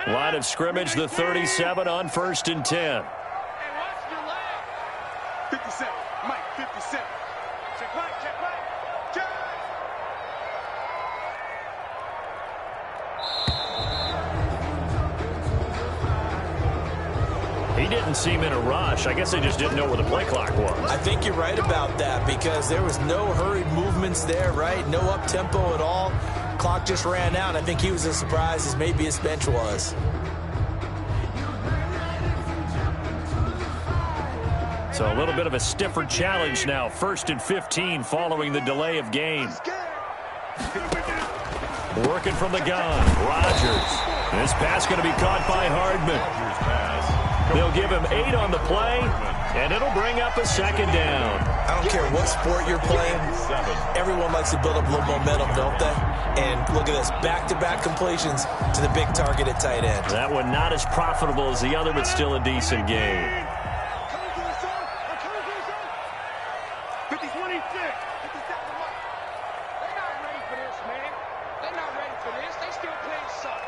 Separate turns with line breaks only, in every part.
Line of scrimmage, the 37 on 1st and 10.
57, Mike, 57. Check right, check right. Check.
He didn't seem in a rush. I guess they just didn't know where the play clock was.
I think you're right about that because there was no hurried movements there, right? No up-tempo at all. Clock just ran out. I think he was as surprised as maybe his bench was.
So a little bit of a stiffer challenge now. 1st and 15 following the delay of game. Working from the gun. Rodgers. This pass going to be caught by Hardman. They'll give him 8 on the play, and it'll bring up a 2nd down.
I don't care what sport you're playing. Everyone likes to build up a little momentum, don't they? And look at this, back-to-back completions to the big target at tight end.
That one not as profitable as the other, but still a decent game.
50, 26. 57 Mike. They're not ready for this, man. They're not ready for this. They still playing suck.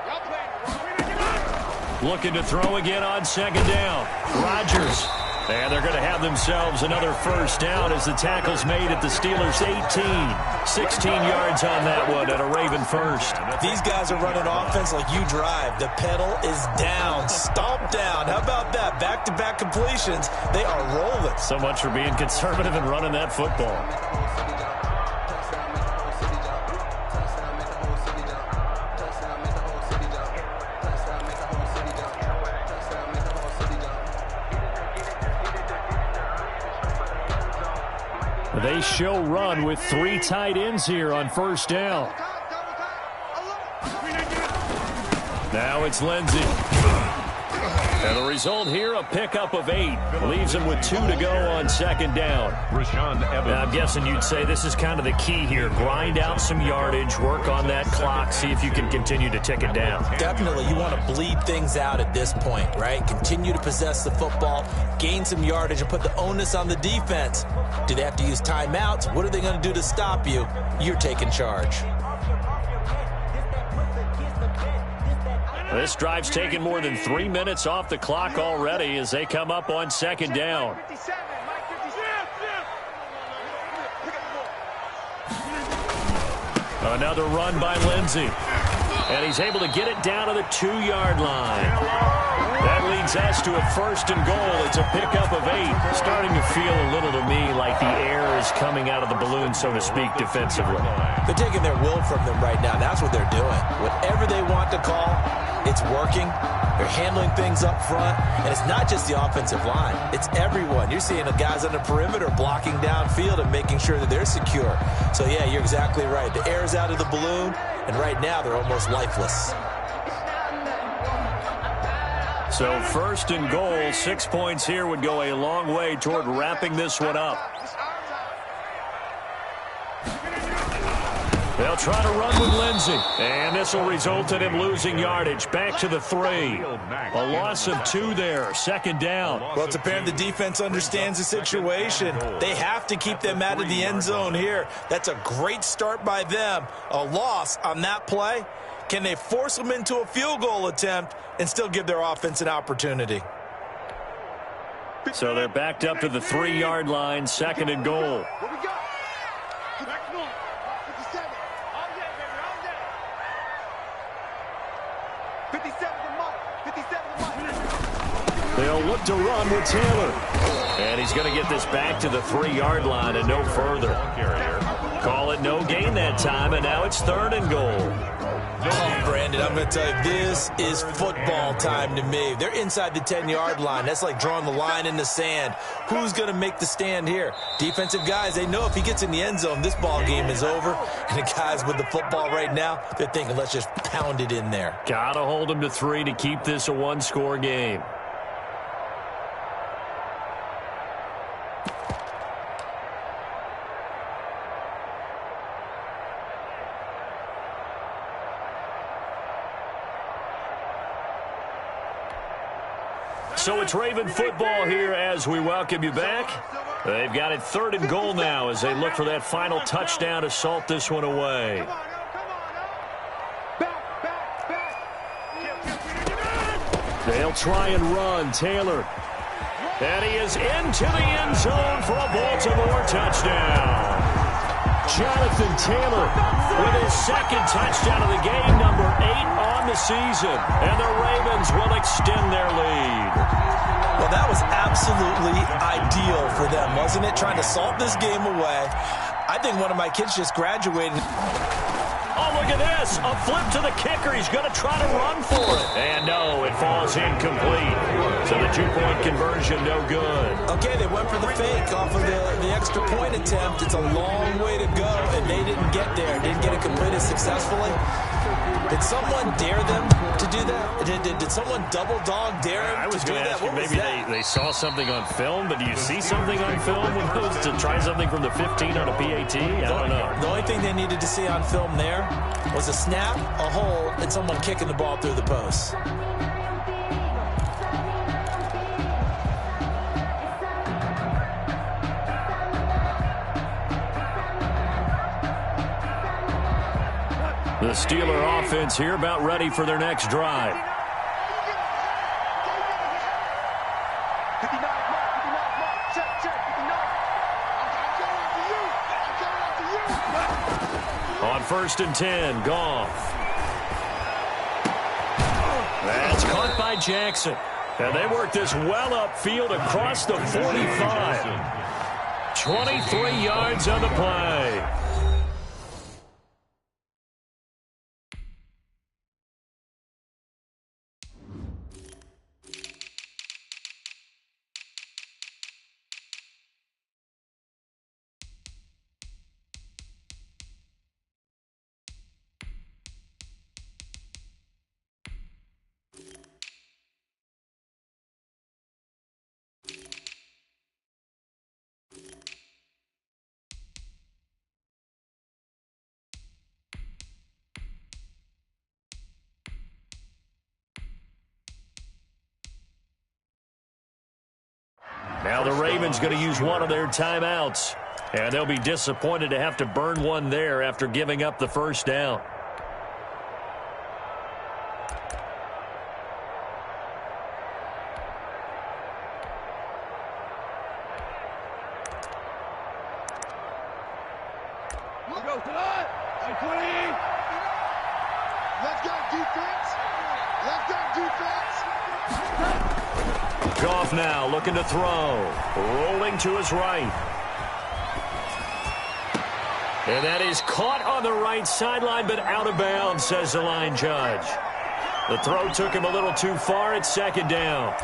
Y'all playing the wrong.
Looking to throw again on 2nd down. Rodgers. And they're going to have themselves another 1st down as the tackle's made at the Steelers' 18. 16 yards on that one at a Raven first.
These guys are running offense like you drive. The pedal is down. Stomp down. How about that? Back-to-back completions. They are rolling.
So much for being conservative and running that football. They show run with 3 tight ends here on 1st down. Now it's Lindsey. And the result here, a pickup of 8. Leaves him with 2 to go on 2nd down. Now, I'm guessing you'd say this is kind of the key here. Grind out some yardage, work on that clock, see if you can continue to tick it down.
Definitely. You want to bleed things out at this point, right? Continue to possess the football, gain some yardage, and put the onus on the defense. Do they have to use timeouts? What are they going to do to stop you? You're taking charge.
This drive's taken more than 3 minutes off the clock already as they come up on 2nd down. Another run by Lindsey. And he's able to get it down to the 2-yard line. That leads us to a 1st and goal. It's a pickup of 8. Starting to feel a little to me like the air is coming out of the balloon, so to speak, defensively.
They're taking their will from them right now. That's what they're doing. Whatever they want to call, it's working. They're handling things up front. And it's not just the offensive line. It's everyone. You're seeing the guys on the perimeter blocking downfield and making sure that they're secure. So, yeah, you're exactly right. The air's out of the balloon, and right now they're almost lifeless.
So 1st and goal, 6 points here would go a long way toward wrapping this one up. They'll try to run with Lindsey. And this will result in him losing yardage. Back to the 3. A loss of 2 there. 2nd down.
Well, it's apparent the defense understands the situation. They have to keep them out of the end zone here. That's a great start by them. A loss on that play. Can they force them into a field goal attempt and still give their offense an opportunity?
So they're backed up to the 3-yard line. 2nd and goal. They'll look to run with Taylor. And he's going to get this back to the 3-yard line and no further. Call it no gain that time, and now it's 3rd and goal.
Oh, Brandon, I'm going to tell you, this is football time to me. They're inside the 10-yard line. That's like drawing the line in the sand. Who's going to make the stand here? Defensive guys, they know if he gets in the end zone, this ball game is over. And the guys with the football right now, they're thinking, let's just pound it in there.
Got to hold him to 3 to keep this a 1-score game. So it's Raven football here as we welcome you back. They've got it 3rd and goal now as they look for that final touchdown to salt this one away. They'll try and run. Taylor. And he is into the end zone for a Baltimore touchdown. Jonathan Taylor with his second touchdown of the game, number 8 on the season. And the Ravens will extend their lead.
Well, that was absolutely ideal for them, wasn't it? Trying to salt this game away. I think one of my kids just graduated.
Oh, look at this. A flip to the kicker. He's going to try to run for it. And no, it falls incomplete. So the 2-point conversion, no good.
Okay, they went for the fake off of the extra point attempt. It's a long way to go, and they didn't get there. Didn't get it completed successfully. Did someone dare them to do that? Did someone double dog dare them
I was
to do
going to
that?
ask you, maybe they saw something on film, but do you see something on film with those to try something from the 15 on a PAT? I don't know.
The only thing they needed to see on film there was a snap, a hold, and someone kicking the ball through the post.
The Steeler offense here about ready for their next drive. On 1st and 10, Goff. That's caught by Jackson. And they work this well upfield across the 45. 23 yards on the play. Now the Ravens going to use one of their timeouts. And they'll be disappointed to have to burn one there after giving up the first down. Goff now looking to throw. Rolling to his right. And that is caught on the right sideline, but out of bounds, says the line judge. The throw took him a little too far. It's 2nd down.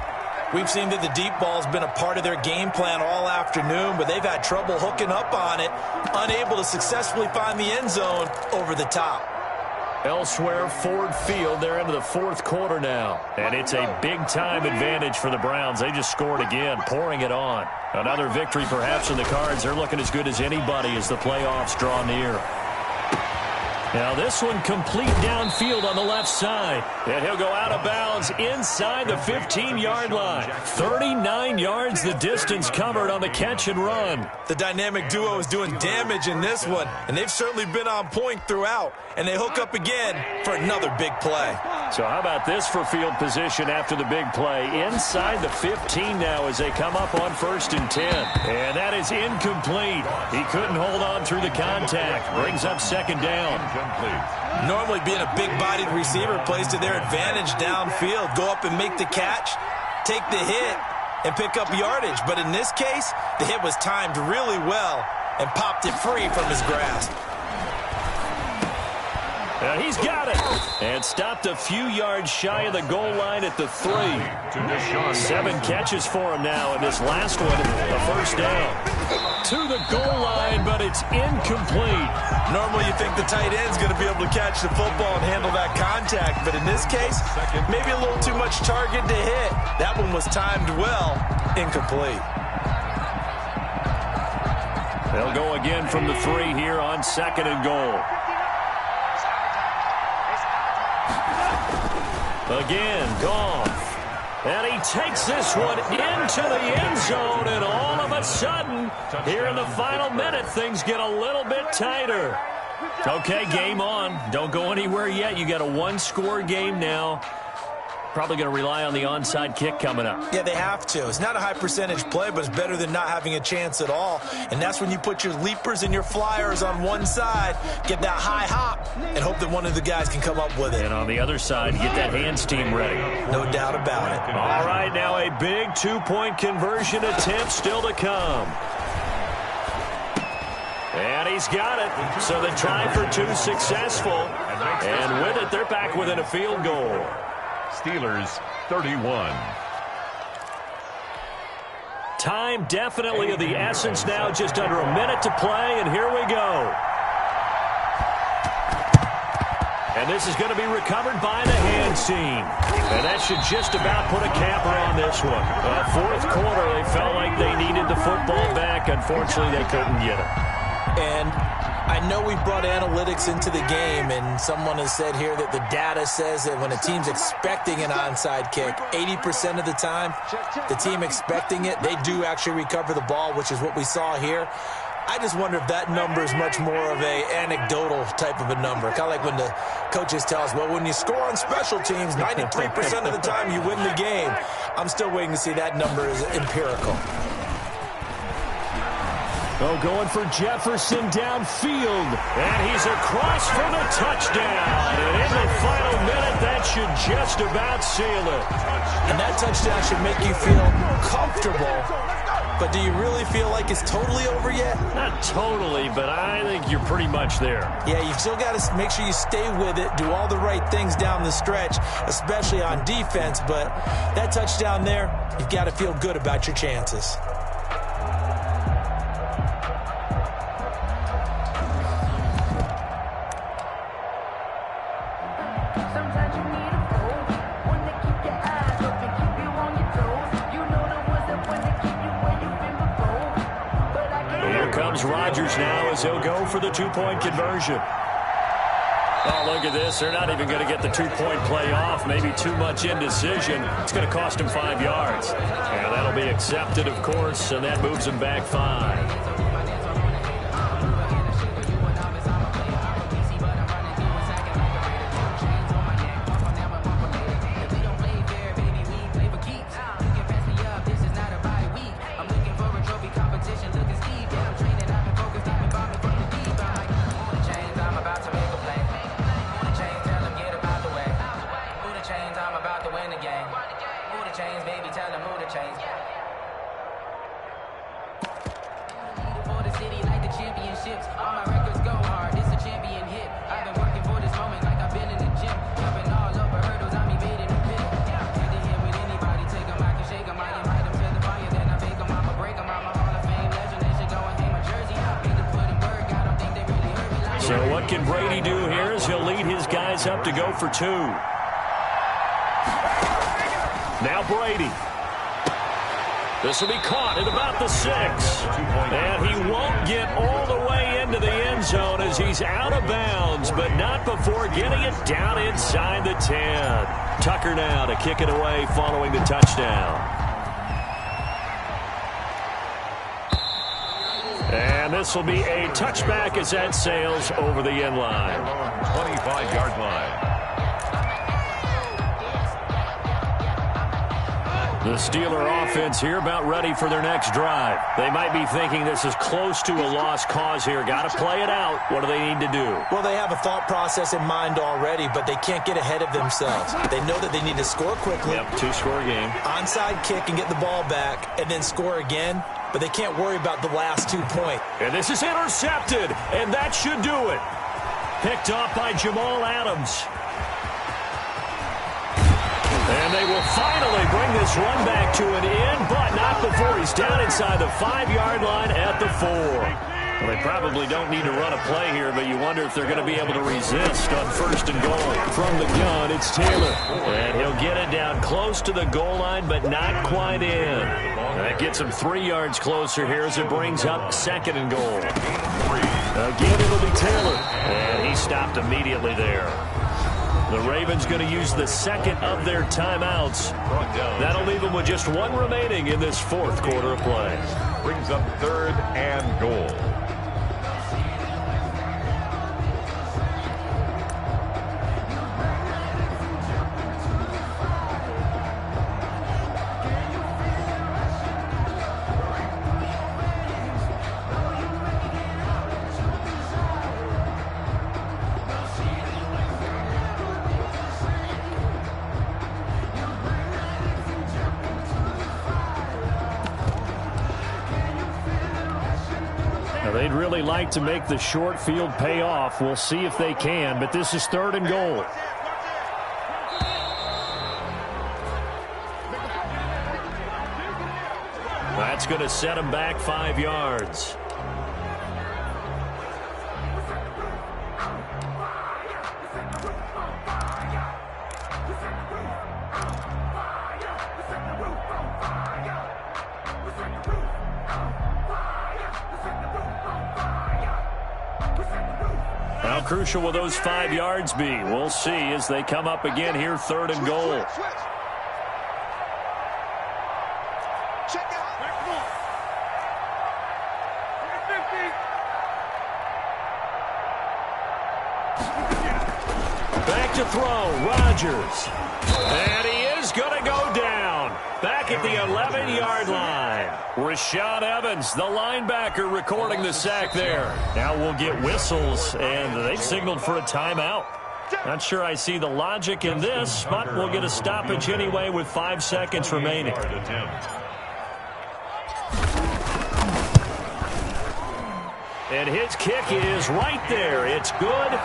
We've seen that the deep ball's been a part of their game plan all afternoon, but they've had trouble hooking up on it, unable to successfully find the end zone over the top.
Elsewhere, Ford Field, they're into the 4th quarter now. And it's a big-time advantage for the Browns. They just scored again, pouring it on. Another victory perhaps in the cards. They're looking as good as anybody as the playoffs draw near. Now this one complete downfield on the left side. And he'll go out of bounds inside the 15-yard line. 39 yards the distance covered on the catch and run.
The dynamic duo is doing damage in this one, and they've certainly been on point throughout. And they hook up again for another big play.
So how about this for field position after the big play? Inside the 15 now as they come up on 1st and 10. And that is incomplete. He couldn't hold on through the contact. Brings up 2nd down.
Normally being a big-bodied receiver plays to their advantage downfield. Go up and make the catch, take the hit, and pick up yardage. But in this case, the hit was timed really well and popped it free from his grasp.
He's got it. And stopped a few yards shy of the goal line at the 3. 7 catches for him now, and this last one, a 1st down. To the goal line, but it's incomplete.
Normally you think the tight end's going to be able to catch the football and handle that contact, but in this case, maybe a little too much target to hit. That one was timed well, incomplete.
They'll go again from the 3 here on 2nd and goal. Again, Goff. And he takes this one into the end zone, and all of a sudden, here in the final minute, things get a little bit tighter. Okay, game on. Don't go anywhere yet. You got a 1-score game now. Probably going to rely on the onside kick coming up.
Yeah, they have to. It's not a high percentage play, but it's better than not having a chance at all. And that's when you put your leapers and your flyers on one side, get that high hop, and hope that one of the guys can come up with it.
And on the other side, get that hands team ready.
No doubt about it.
All right, now a big two-point conversion attempt still to come. And he's got it. So the try for two successful. And with it, they're back within a field goal.
Steelers 31.
Time definitely of the essence now. Just under a minute to play, and here we go. And this is going to be recovered by the hands team. And that should just about put a capper on this one. Fourth quarter, they felt like they needed the football back. Unfortunately, they couldn't get it.
And I know we brought analytics into the game, and someone has said here that the data says that when a team's expecting an onside kick, 80% of the time, the team expecting it, they do actually recover the ball, which is what we saw here. I just wonder if that number is much more of a anecdotal type of a number. Kind of like when the coaches tell us, well, when you score on special teams, 93% of the time you win the game. I'm still waiting to see that number is empirical.
Oh, going for Jefferson downfield. And he's across for the touchdown. And in the final minute, that should just about seal it.
And that touchdown should make you feel comfortable. But do you really feel like it's totally over yet?
Not totally, but I think you're pretty much there.
Yeah, you've still got to make sure you stay with it, do all the right things down the stretch, especially on defense. But that touchdown there, you've got to feel good about your chances.
Rodgers now as he'll go for the two-point conversion. Oh, look at this. They're not even going to get the two-point play off. Maybe too much indecision. It's going to cost him 5 yards. And that'll be accepted, of course, and that moves him back 5. So what can Brady do here is he'll lead his guys up to go for two. Now Brady. This will be caught at about the 6. And he won't get all the way into the end zone as he's out of bounds, but not before getting it down inside the 10. Tucker now to kick it away following the touchdown. And this will be a touchback as that sails over the end line.
25-yard line.
The Steeler offense here about ready for their next drive. They might be thinking this is close to a lost cause here. Got to play it out. What do they need to do?
Well, they have a thought process in mind already, but they can't get ahead of themselves. They know that they need to score quickly.
Yep, 2-score game.
Onside kick and get the ball back and then score again. But they can't worry about the last 2 points.
And this is intercepted, and that should do it. Picked off by Jamal Adams. And they will finally bring this run back to an end, but not before he's down inside the 5-yard line at the 4. Well, they probably don't need to run a play here, but you wonder if they're going to be able to resist on 1st and goal. From the gun, it's Taylor. And he'll get it down close to the goal line, but not quite in. That gets him 3 yards closer here as it brings up 2nd and goal. Again, it'll be Taylor. And he stopped immediately there. The Ravens going to use the 2nd of their timeouts. That'll leave them with just 1 remaining in this 4th quarter of play.
Brings up 3rd and goal.
really like to make the short field pay off. We'll see if they can, but this is 3rd and goal. That's going to set him back 5 yards. How crucial will those 5 yards be? We'll see as they come up again here, 3rd and goal. Back to throw, Rodgers. And he is going to go down. Back at the 11-yard line. Rashaan Evans, the linebacker, recording the sack there. Now we'll get whistles, and they've signaled for a timeout. Not sure I see the logic in this, but we'll get a stoppage anyway with 5 seconds remaining. And his kick is right there. It's good.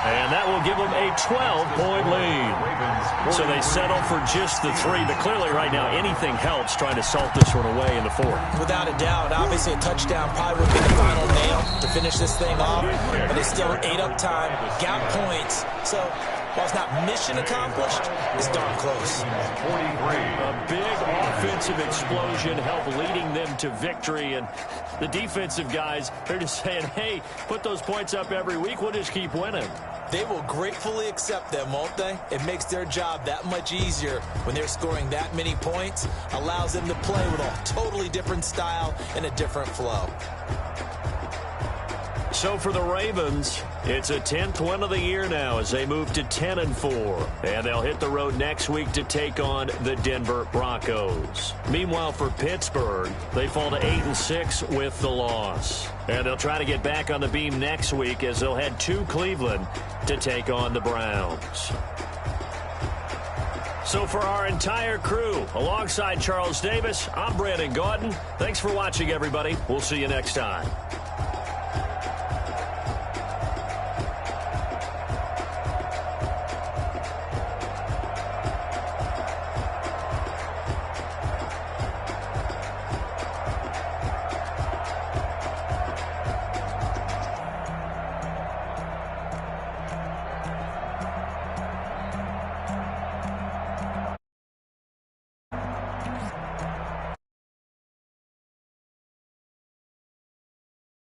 And that will give them a 12-point lead. So they settle for just the 3. But clearly right now anything helps trying to salt this one away in the 4th.
Without a doubt. Obviously a touchdown probably would be the final nail to finish this thing off. But they still ate up time, got points. So while it's not mission accomplished, it's darn close.
A big offensive explosion helped leading them to victory. And the defensive guys, they're just saying, hey, put those points up every week. We'll just keep winning.
They will gratefully accept them, won't they? It makes their job that much easier when they're scoring that many points. Allows them to play with a totally different style and a different flow.
So for the Ravens, it's a 10th win of the year now as they move to 10-4. And they'll hit the road next week to take on the Denver Broncos. Meanwhile, for Pittsburgh, they fall to 8-6 with the loss. And they'll try to get back on the beam next week as they'll head to Cleveland to take on the Browns. So for our entire crew, alongside Charles Davis, I'm Brandon Gaudin. Thanks for watching, everybody. We'll see you next time.